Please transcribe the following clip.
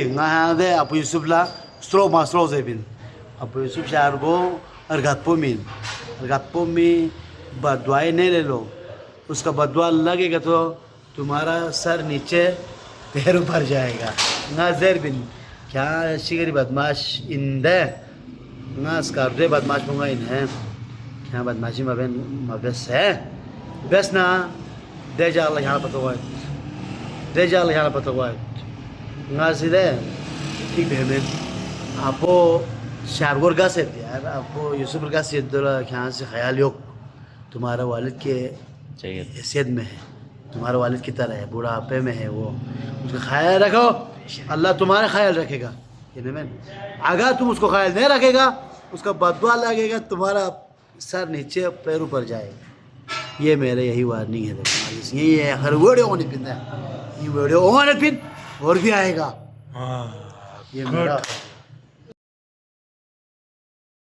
ngahade Abu Yusuf la stro masro zebin Abu Yusuf shargo argat पोमी बदवाई नहीं ले लो उसका बदवा लगेगा तो तुम्हारा सर नीचे पैर ऊपर जाएगा ना ज़ेर बिन क्या शिगरी बदमाश इंदे ना स्कार्दे बदमाश होगा इन्हें क्या बदमाशी मबेन मबेस है बस ना दे जा अल्लाह यहाँ पता हुआ दे जा अल्लाह यहाँ पता हुआ ना सीधे ठीक है मैं आपको शारगोर का से यार आपको यूसुफ का से यहाँ से ख्याल योग तुम्हारा वालिद के हैसियत में है तुम्हारा वालिद की तरह है बुढ़ापे में है वो उसका ख्याल रखो अल्लाह तुम्हारा ख्याल रखेगा अगर तुम उसको ख्याल नहीं रखेगा उसका बदवा लगेगा तुम्हारा सर नीचे पैर ऊपर जाएगा ये मेरे यही वार्निंग है देखो यही है हर वीडियो होने पिन है ये वीडियो होने पिन और भी आएगा ये मेरा